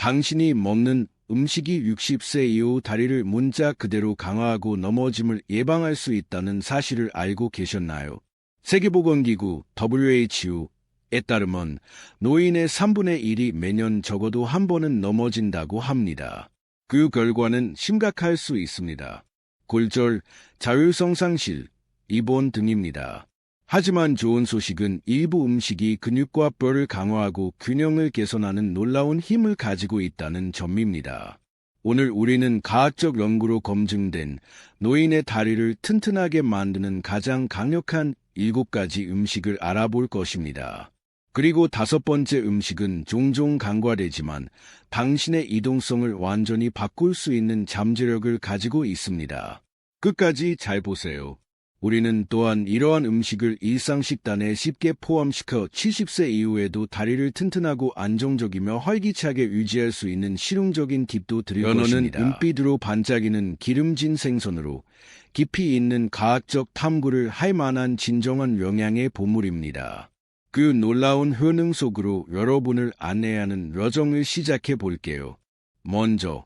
당신이 먹는 음식이 60세 이후 다리를 문자 그대로 강화하고 넘어짐을 예방할 수 있다는 사실을 알고 계셨나요? 세계보건기구 WHO에 따르면 노인의 3분의 1이 매년 적어도 한 번은 넘어진다고 합니다. 그 결과는 심각할 수 있습니다. 골절, 자율성 상실, 입원 등입니다. 하지만 좋은 소식은 일부 음식이 근육과 뼈를 강화하고 균형을 개선하는 놀라운 힘을 가지고 있다는 점입니다. 오늘 우리는 과학적 연구로 검증된 노인의 다리를 튼튼하게 만드는 가장 강력한 7가지 음식을 알아볼 것입니다. 그리고 5번째 음식은 종종 간과되지만 당신의 이동성을 완전히 바꿀 수 있는 잠재력을 가지고 있습니다. 끝까지 잘 보세요. 우리는 또한 이러한 음식을 일상 식단에 쉽게 포함시켜 70세 이후에도 다리를 튼튼하고 안정적이며 활기차게 유지할 수 있는 실용적인 팁도 드릴 것입니다. 연어는 은빛으로 반짝이는 기름진 생선으로 깊이 있는 과학적 탐구를 할 만한 진정한 영양의 보물입니다. 그 놀라운 효능 속으로 여러분을 안내하는 여정을 시작해 볼게요. 먼저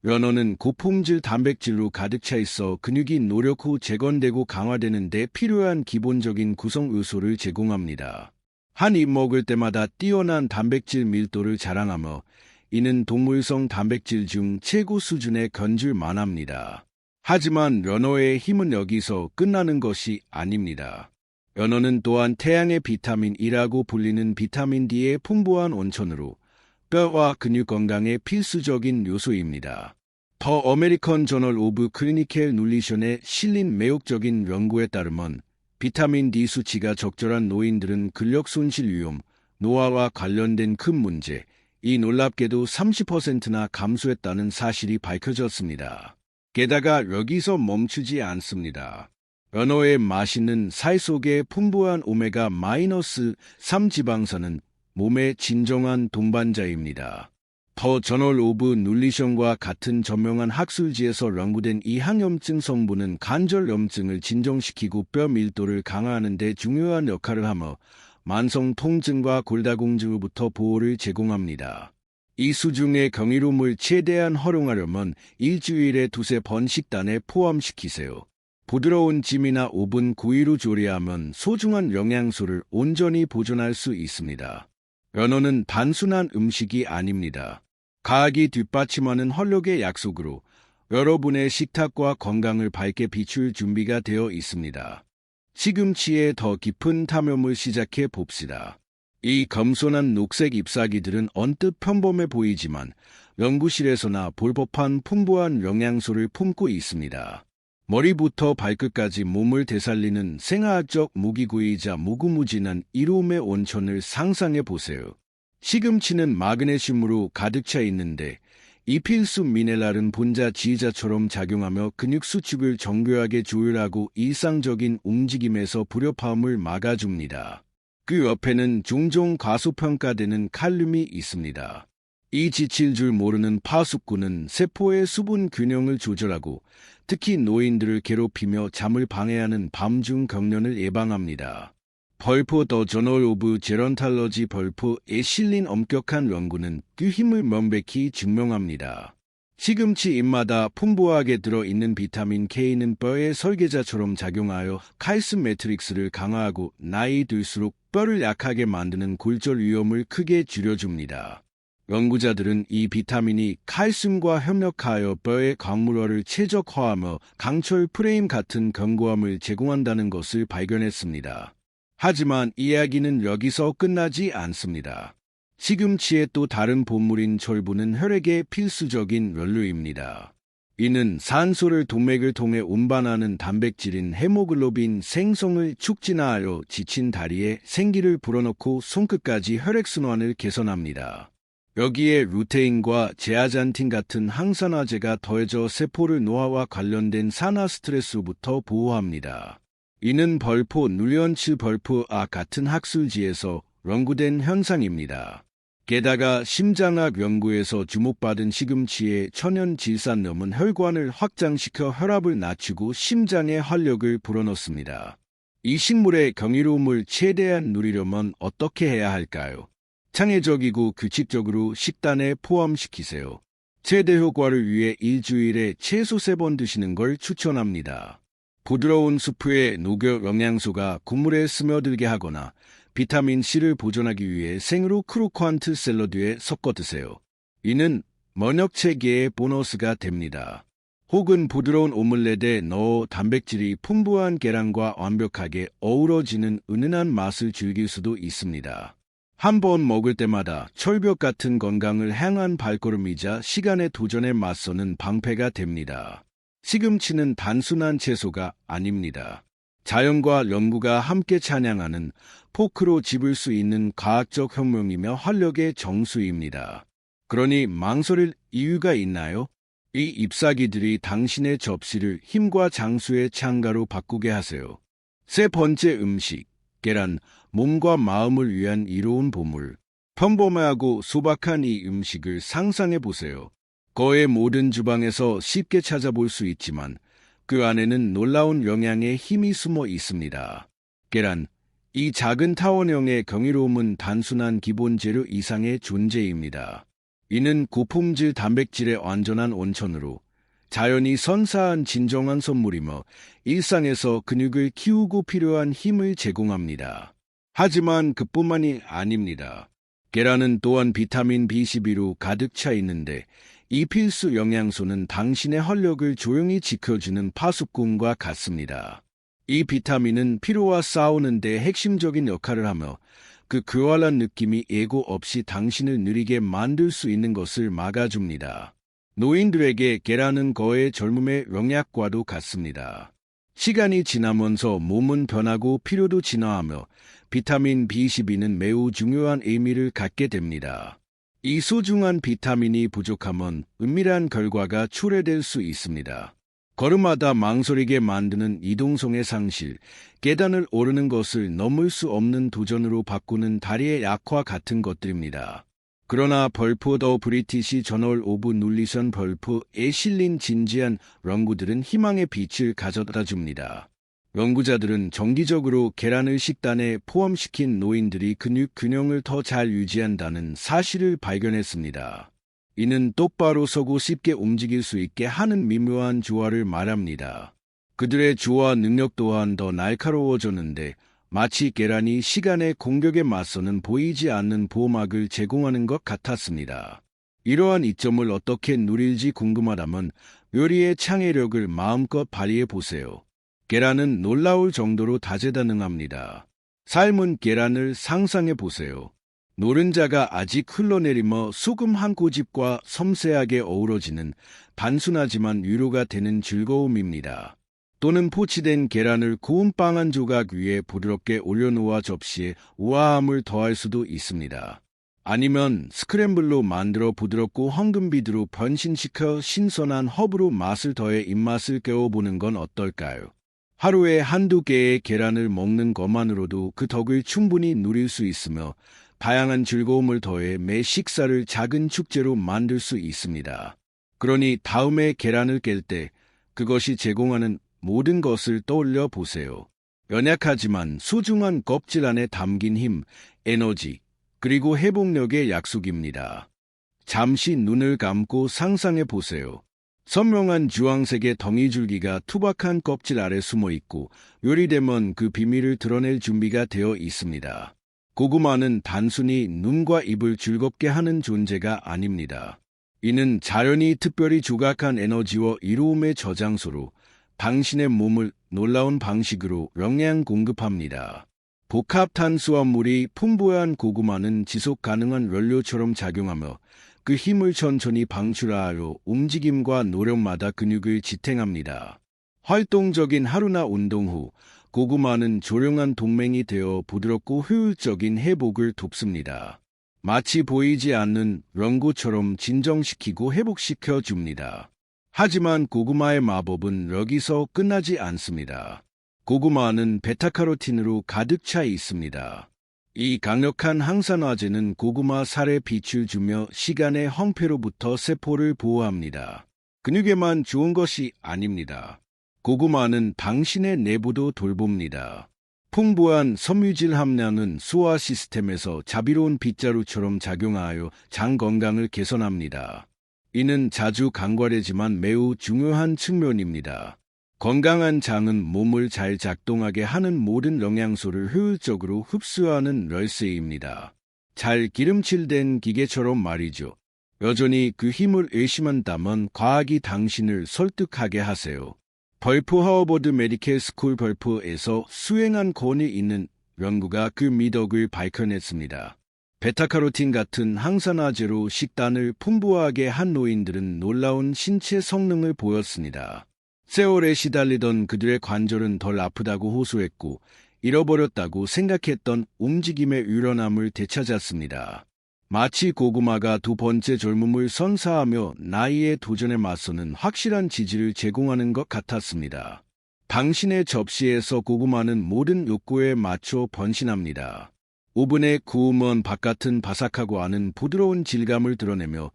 연어는 고품질 단백질로 가득 차 있어 근육이 노력 후 재건되고 강화되는 데 필요한 기본적인 구성 요소를 제공합니다. 한 입 먹을 때마다 뛰어난 단백질 밀도를 자랑하며 이는 동물성 단백질 중 최고 수준에 건질 만합니다. 하지만 연어의 힘은 여기서 끝나는 것이 아닙니다. 연어는 또한 태양의 비타민이라고 불리는 비타민 D의 풍부한 온천으로 뼈와 근육 건강에 필수적인 요소입니다. 더 어메리칸 저널 오브 클리니컬 누리션에 실린 매혹적인 연구에 따르면 비타민 D 수치가 적절한 노인들은 근력 손실 위험, 노화와 관련된 큰 문제, 이 놀랍게도 30%나 감소했다는 사실이 밝혀졌습니다. 게다가 여기서 멈추지 않습니다. 연어의 맛있는 살 속에 풍부한 오메가-3 지방산은 몸의 진정한 동반자입니다. 더 저널 오브 눌리션과 같은 저명한 학술지에서 연구된 이 항염증 성분은 관절염증을 진정시키고 뼈 밀도를 강화하는 데 중요한 역할을 하며 만성 통증과 골다공증으로부터 보호를 제공합니다. 이 수중의 경이로움을 최대한 활용하려면 일주일에 2-3번 식단에 포함시키세요. 부드러운 찜이나 오븐 구이로 조리하면 소중한 영양소를 온전히 보존할 수 있습니다. 연어는 단순한 음식이 아닙니다. 과학이 뒷받침하는 활력의 약속으로 여러분의 식탁과 건강을 밝게 비출 준비가 되어 있습니다. 시금치의 더 깊은 탐험을 시작해 봅시다. 이 겸손한 녹색 잎사귀들은 언뜻 평범해 보이지만 연구실에서나 볼 법한 풍부한 영양소를 품고 있습니다. 머리부터 발끝까지 몸을 되살리는 생화학적 무기고이자 무궁무진한 이로움의 온천을 상상해 보세요. 시금치는 마그네슘으로 가득 차 있는데 이 필수 미네랄은 분자 지휘자처럼 작용하며 근육 수축을 정교하게 조율하고 일상적인 움직임에서 불협화음을 막아줍니다. 그 옆에는 종종 과소평가되는 칼륨이 있습니다. 이 지칠 줄 모르는 파수꾼은 세포의 수분 균형을 조절하고 특히 노인들을 괴롭히며 잠을 방해하는 밤중 경련을 예방합니다. 벌프 더 저널 오브 제런탈러지 벌프에 실린 엄격한 연구는 그 힘을 명백히 증명합니다. 시금치 잎마다 풍부하게 들어있는 비타민 K는 뼈의 설계자처럼 작용하여 칼슘 매트릭스를 강화하고 나이 들수록 뼈를 약하게 만드는 골절 위험을 크게 줄여줍니다. 연구자들은 이 비타민이 칼슘과 협력하여 뼈의 광물화를 최적화하며 강철 프레임 같은 견고함을 제공한다는 것을 발견했습니다. 하지만 이야기는 여기서 끝나지 않습니다. 시금치의 또 다른 보물인 철분은 혈액의 필수적인 원료입니다. 이는 산소를 동맥을 통해 운반하는 단백질인 헤모글로빈 생성을 촉진하여 지친 다리에 생기를 불어넣고 손끝까지 혈액순환을 개선합니다. 여기에 루테인과 제아잔틴 같은 항산화제가 더해져 세포를 노화와 관련된 산화 스트레스로부터 보호합니다. 이는 벌포 누리언츠 벌프와 같은 학술지에서 연구된 현상입니다. 게다가 심장학 연구에서 주목받은 시금치의 천연 질산염은 혈관을 확장시켜 혈압을 낮추고 심장에 활력을 불어넣습니다. 이 식물의 경이로움을 최대한 누리려면 어떻게 해야 할까요? 창의적이고 규칙적으로 식단에 포함시키세요. 최대 효과를 위해 일주일에 최소 3번 드시는 걸 추천합니다. 부드러운 수프에 녹여 영양소가 국물에 스며들게 하거나 비타민C를 보존하기 위해 생으로 크로커한트 샐러드에 섞어 드세요. 이는 면역 체계의 보너스가 됩니다. 혹은 부드러운 오믈렛에 넣어 단백질이 풍부한 계란과 완벽하게 어우러지는 은은한 맛을 즐길 수도 있습니다. 한 번 먹을 때마다 철벽 같은 건강을 향한 발걸음이자 시간의 도전에 맞서는 방패가 됩니다. 시금치는 단순한 채소가 아닙니다. 자연과 연구가 함께 찬양하는 포크로 집을 수 있는 과학적 혁명이며 활력의 정수입니다. 그러니 망설일 이유가 있나요? 이 잎사귀들이 당신의 접시를 힘과 장수의 창가로 바꾸게 하세요. 세 번째 음식, 계란, 몸과 마음을 위한 이로운 보물. 평범하고 소박한 이 음식을 상상해 보세요. 거의 모든 주방에서 쉽게 찾아볼 수 있지만 그 안에는 놀라운 영양의 힘이 숨어 있습니다. 계란, 이 작은 타원형의 경이로움은 단순한 기본 재료 이상의 존재입니다. 이는 고품질 단백질의 완전한 원천으로 자연이 선사한 진정한 선물이며 일상에서 근육을 키우고 필요한 힘을 제공합니다. 하지만 그뿐만이 아닙니다. 계란은 또한 비타민 B12로 가득 차 있는데 이 필수 영양소는 당신의 활력을 조용히 지켜주는 파수꾼과 같습니다. 이 비타민은 피로와 싸우는 데 핵심적인 역할을 하며 그 교활한 느낌이 예고 없이 당신을 느리게 만들 수 있는 것을 막아줍니다. 노인들에게 계란은 거의 젊음의 영약과도 같습니다. 시간이 지나면서 몸은 변하고 피로도 진화하며 비타민 B12는 매우 중요한 의미를 갖게 됩니다. 이 소중한 비타민이 부족하면 은밀한 결과가 초래될 수 있습니다. 걸음마다 망설이게 만드는 이동성의 상실, 계단을 오르는 것을 넘을 수 없는 도전으로 바꾸는 다리의 약화 같은 것들입니다. 그러나 벌프 더 브리티시 저널 오브 눌리션 벌프에 실린 진지한 연구들은 희망의 빛을 가져다 줍니다. 연구자들은 정기적으로 계란을 식단에 포함시킨 노인들이 근육 균형을 더 잘 유지한다는 사실을 발견했습니다. 이는 똑바로 서고 쉽게 움직일 수 있게 하는 미묘한 조화를 말합니다. 그들의 조화 능력 또한 더 날카로워졌는데 마치 계란이 시간의 공격에 맞서는 보이지 않는 보호막을 제공하는 것 같았습니다. 이러한 이점을 어떻게 누릴지 궁금하다면 요리의 창의력을 마음껏 발휘해 보세요. 계란은 놀라울 정도로 다재다능합니다. 삶은 계란을 상상해 보세요. 노른자가 아직 흘러내리며 소금 한 꼬집과 섬세하게 어우러지는 단순하지만 위로가 되는 즐거움입니다. 또는 포치된 계란을 구운 빵 한 조각 위에 부드럽게 올려놓아 접시에 우아함을 더할 수도 있습니다. 아니면 스크램블로 만들어 부드럽고 황금빛으로 변신시켜 신선한 허브로 맛을 더해 입맛을 깨워보는 건 어떨까요? 하루에 한두 개의 계란을 먹는 것만으로도 그 덕을 충분히 누릴 수 있으며 다양한 즐거움을 더해 매 식사를 작은 축제로 만들 수 있습니다. 그러니 다음에 계란을 깰 때 그것이 제공하는 모든 것을 떠올려 보세요. 연약하지만 소중한 껍질 안에 담긴 힘, 에너지, 그리고 회복력의 약속입니다. 잠시 눈을 감고 상상해 보세요. 선명한 주황색의 덩이줄기가 투박한 껍질 아래 숨어 있고 요리되면 그 비밀을 드러낼 준비가 되어 있습니다. 고구마는 단순히 눈과 입을 즐겁게 하는 존재가 아닙니다. 이는 자연이 특별히 조각한 에너지와 이로움의 저장소로 당신의 몸을 놀라운 방식으로 영양 공급합니다. 복합 탄수화물이 풍부한 고구마는 지속 가능한 연료처럼 작용하며 그 힘을 천천히 방출하여 움직임과 노력마다 근육을 지탱합니다. 활동적인 하루나 운동 후 고구마는 조용한 동맹이 되어 부드럽고 효율적인 회복을 돕습니다. 마치 보이지 않는 연고처럼 진정시키고 회복시켜 줍니다. 하지만 고구마의 마법은 여기서 끝나지 않습니다. 고구마는 베타카로틴으로 가득 차 있습니다. 이 강력한 항산화제는 고구마 살에 빛을 주며 시간의 황폐로부터 세포를 보호합니다. 근육에만 좋은 것이 아닙니다. 고구마는 당신의 내부도 돌봅니다. 풍부한 섬유질 함량은 소화 시스템에서 자비로운 빗자루처럼 작용하여 장 건강을 개선합니다. 이는 자주 간과되지만 매우 중요한 측면입니다. 건강한 장은 몸을 잘 작동하게 하는 모든 영양소를 효율적으로 흡수하는 열쇠입니다. 잘 기름칠된 기계처럼 말이죠. 여전히 그 힘을 의심한다면 과학이 당신을 설득하게 하세요. 벌프 하버드 메디컬 스쿨 벌프에서 수행한 권위 있는 연구가 그 미덕을 밝혀냈습니다. 베타카로틴 같은 항산화제로 식단을 풍부하게 한 노인들은 놀라운 신체 성능을 보였습니다. 세월에 시달리던 그들의 관절은 덜 아프다고 호소했고 잃어버렸다고 생각했던 움직임의 유연함을 되찾았습니다. 마치 고구마가 두 번째 젊음을 선사하며 나이의 도전에 맞서는 확실한 지지를 제공하는 것 같았습니다. 당신의 접시에서 고구마는 모든 욕구에 맞춰 번신합니다. 오븐에 구우면 바깥은 바삭하고 안은 부드러운 질감을 드러내며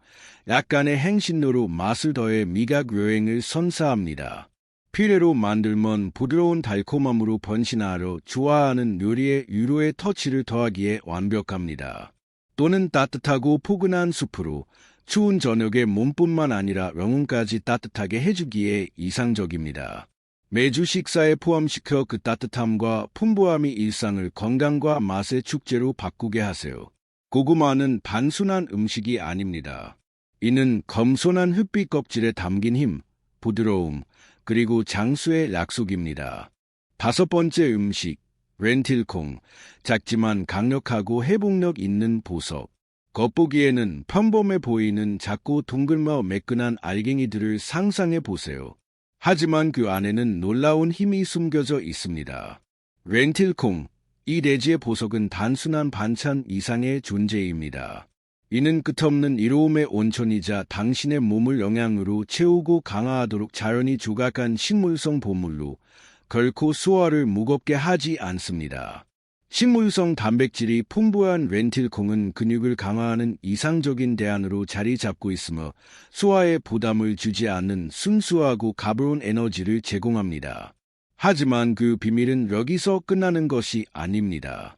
약간의 행신료로 맛을 더해 미각 여행을 선사합니다. 피레로 만들면 부드러운 달콤함으로 번신하러 좋아하는 요리에 유로의 터치를 더하기에 완벽합니다. 또는 따뜻하고 포근한 수프로 추운 저녁에 몸뿐만 아니라 영혼까지 따뜻하게 해주기에 이상적입니다. 매주 식사에 포함시켜 그 따뜻함과 풍부함이 일상을 건강과 맛의 축제로 바꾸게 하세요. 고구마는 단순한 음식이 아닙니다. 이는 검소한 흑빛 껍질에 담긴 힘, 부드러움, 그리고 장수의 약속입니다. 다섯 번째 음식, 렌틸콩, 작지만 강력하고 회복력 있는 보석. 겉보기에는 평범해 보이는 작고 둥글며 매끈한 알갱이들을 상상해 보세요. 하지만 그 안에는 놀라운 힘이 숨겨져 있습니다. 렌틸콩, 이 돼지의 보석은 단순한 반찬 이상의 존재입니다. 이는 끝없는 이로움의 온천이자 당신의 몸을 영양으로 채우고 강화하도록 자연히 조각한 식물성 보물로 결코 소화를 무겁게 하지 않습니다. 식물성 단백질이 풍부한 렌틸콩은 근육을 강화하는 이상적인 대안으로 자리 잡고 있으며 소화에 부담을 주지 않는 순수하고 가벼운 에너지를 제공합니다. 하지만 그 비밀은 여기서 끝나는 것이 아닙니다.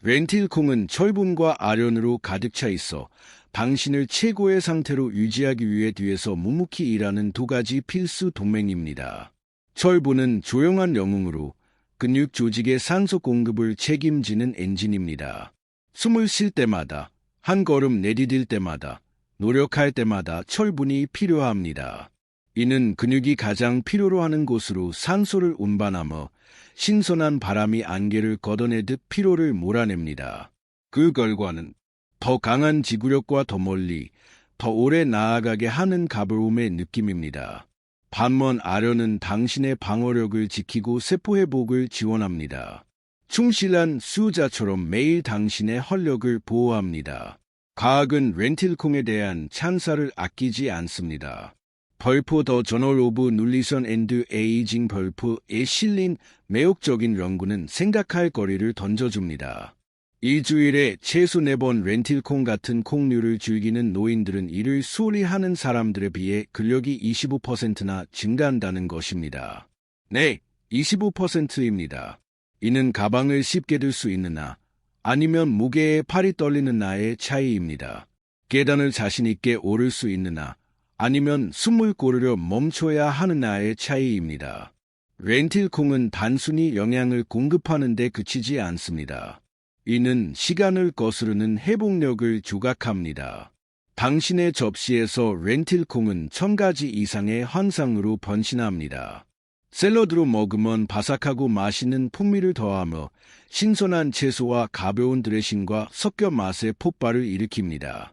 렌틸콩은 철분과 아련으로 가득 차 있어 당신을 최고의 상태로 유지하기 위해 뒤에서 묵묵히 일하는 두 가지 필수 동맹입니다. 철분은 조용한 영웅으로 근육 조직의 산소 공급을 책임지는 엔진입니다. 숨을 쉴 때마다, 한 걸음 내디딜 때마다, 노력할 때마다 철분이 필요합니다. 이는 근육이 가장 필요로 하는 곳으로 산소를 운반하며 신선한 바람이 안개를 걷어내듯 피로를 몰아냅니다. 그 결과는 더 강한 지구력과 더 멀리, 더 오래 나아가게 하는 가벼움의 느낌입니다. 반면 아련은 당신의 방어력을 지키고 세포 회복을 지원합니다. 충실한 수호자처럼 매일 당신의 활력을 보호합니다. 과학은 렌틸콩에 대한 찬사를 아끼지 않습니다. 벌프 더 저널 오브 눌리션 앤드 에이징 벌프에 실린 매혹적인 연구는 생각할 거리를 던져줍니다. 일주일에 최소 4번 렌틸콩 같은 콩류를 즐기는 노인들은 이를 수월히 하는 사람들에 비해 근력이 25%나 증가한다는 것입니다. 네, 25%입니다. 이는 가방을 쉽게 들 수 있는 나, 아니면 무게에 팔이 떨리는 나의 차이입니다. 계단을 자신있게 오를 수 있는 나, 아니면 숨을 고르려 멈춰야 하는 나의 차이입니다. 렌틸콩은 단순히 영양을 공급하는 데 그치지 않습니다. 이는 시간을 거스르는 회복력을 조각합니다. 당신의 접시에서 렌틸콩은 1000가지 이상의 환상으로 번신합니다. 샐러드로 먹으면 바삭하고 맛있는 풍미를 더하며 신선한 채소와 가벼운 드레싱과 섞여 맛의 폭발을 일으킵니다.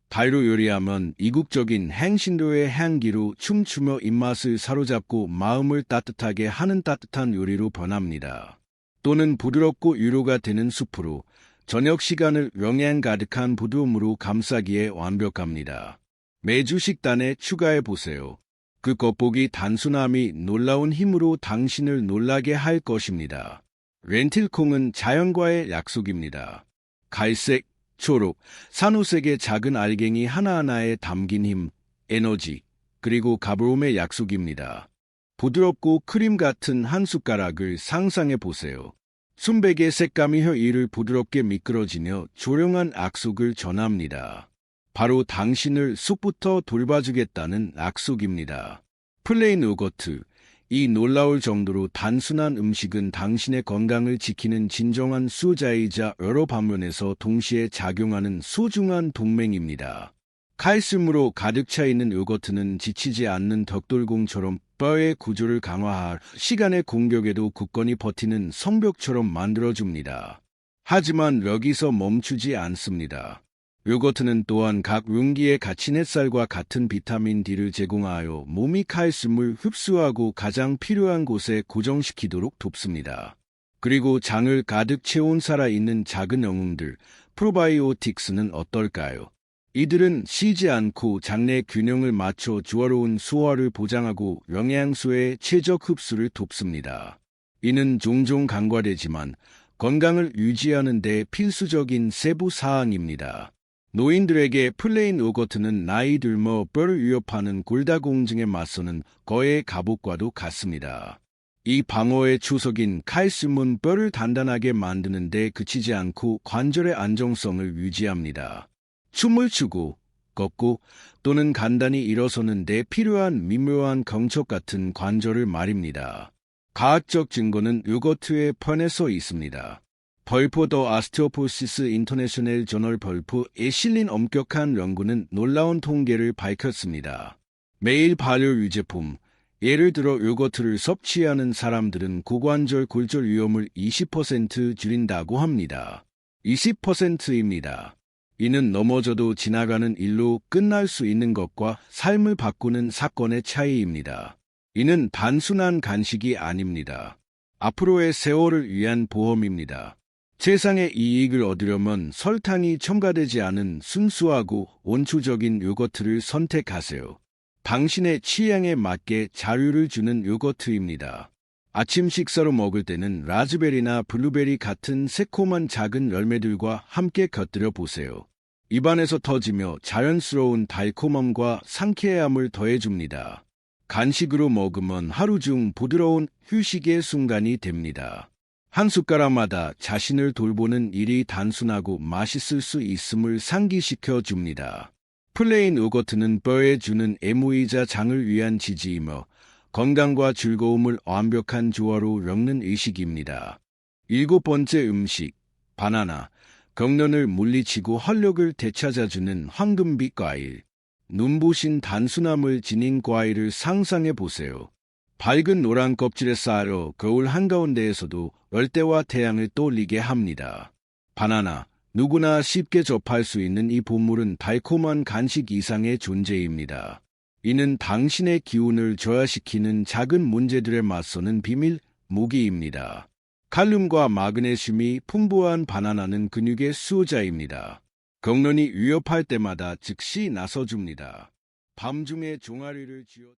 달로 요리하면 이국적인 향신료의 향기로 춤추며 입맛을 사로잡고 마음을 따뜻하게 하는 따뜻한 요리로 변합니다. 또는 부드럽고 위로가 되는 수프로 저녁 시간을 영양 가득한 부드러움으로 감싸기에 완벽합니다. 매주 식단에 추가해 보세요. 그 겉보기 단순함이 놀라운 힘으로 당신을 놀라게 할 것입니다. 렌틸콩은 자연과의 약속입니다. 갈색, 초록, 산호색의 작은 알갱이 하나하나에 담긴 힘, 에너지, 그리고 가벼움의 약속입니다. 부드럽고 크림 같은 한 숟가락을 상상해 보세요. 순백의 색감이 혀를 부드럽게 미끄러지며 조용한 약속을 전합니다. 바로 당신을 쑥부터 돌봐주겠다는 약속입니다. 플레인 요거트. 이 놀라울 정도로 단순한 음식은 당신의 건강을 지키는 진정한 수호자이자 여러 방면에서 동시에 작용하는 소중한 동맹입니다. 칼슘으로 가득 차 있는 요거트는 지치지 않는 벽돌공처럼 뼈의 구조를 강화하 시간의 공격에도 굳건히 버티는 성벽처럼 만들어줍니다. 하지만 여기서 멈추지 않습니다. 요거트는 또한 각 용기에 갇힌 햇살과 같은 비타민 D를 제공하여 몸이 칼슘을 흡수하고 가장 필요한 곳에 고정시키도록 돕습니다. 그리고 장을 가득 채운 살아있는 작은 영웅들, 프로바이오틱스는 어떨까요? 이들은 쉬지 않고 장내 균형을 맞춰 조화로운 소화를 보장하고 영양소의 최적 흡수를 돕습니다. 이는 종종 간과되지만 건강을 유지하는 데 필수적인 세부 사항입니다. 노인들에게 플레인 요거트는 나이 들며 뼈를 위협하는 골다공증에 맞서는 거의 갑옷과도 같습니다. 이 방어의 추석인 칼슘은 뼈를 단단하게 만드는 데 그치지 않고 관절의 안정성을 유지합니다. 춤을 추고, 걷고 또는 간단히 일어서는 데 필요한 미묘한 경첩 같은 관절을 말입니다. 과학적 증거는 요거트의 편에서 있습니다. 벌프 더 아스티오포시스 인터내셔널 저널 벌프에 실린 엄격한 연구는 놀라운 통계를 밝혔습니다. 매일 발효 유제품, 예를 들어 요거트를 섭취하는 사람들은 고관절 골절 위험을 20% 줄인다고 합니다. 20%입니다. 이는 넘어져도 지나가는 일로 끝날 수 있는 것과 삶을 바꾸는 사건의 차이입니다. 이는 단순한 간식이 아닙니다. 앞으로의 세월을 위한 보험입니다. 세상의 이익을 얻으려면 설탕이 첨가되지 않은 순수하고 원초적인 요거트를 선택하세요. 당신의 취향에 맞게 자유를 주는 요거트입니다. 아침 식사로 먹을 때는 라즈베리나 블루베리 같은 새콤한 작은 열매들과 함께 곁들여 보세요. 입안에서 터지며 자연스러운 달콤함과 상쾌함을 더해줍니다. 간식으로 먹으면 하루 중 부드러운 휴식의 순간이 됩니다. 한 숟가락마다 자신을 돌보는 일이 단순하고 맛있을 수 있음을 상기시켜 줍니다. 플레인 요거트는 뼈에 주는 애무이자 장을 위한 지지이며 건강과 즐거움을 완벽한 조화로 엮는 의식입니다. 7번째 음식, 바나나. 경련을 물리치고 활력을 되찾아주는 황금빛 과일. 눈부신 단순함을 지닌 과일을 상상해 보세요. 밝은 노란 껍질에 쌓여 겨울 한가운데에서도 열대와 태양을 떠올리게 합니다. 바나나, 누구나 쉽게 접할 수 있는 이 보물은 달콤한 간식 이상의 존재입니다. 이는 당신의 기운을 저하시키는 작은 문제들에 맞서는 비밀 무기입니다. 칼륨과 마그네슘이 풍부한 바나나는 근육의 수호자입니다. 경련이 위협할 때마다 즉시 나서줍니다. 밤중에 종아리를 쥐어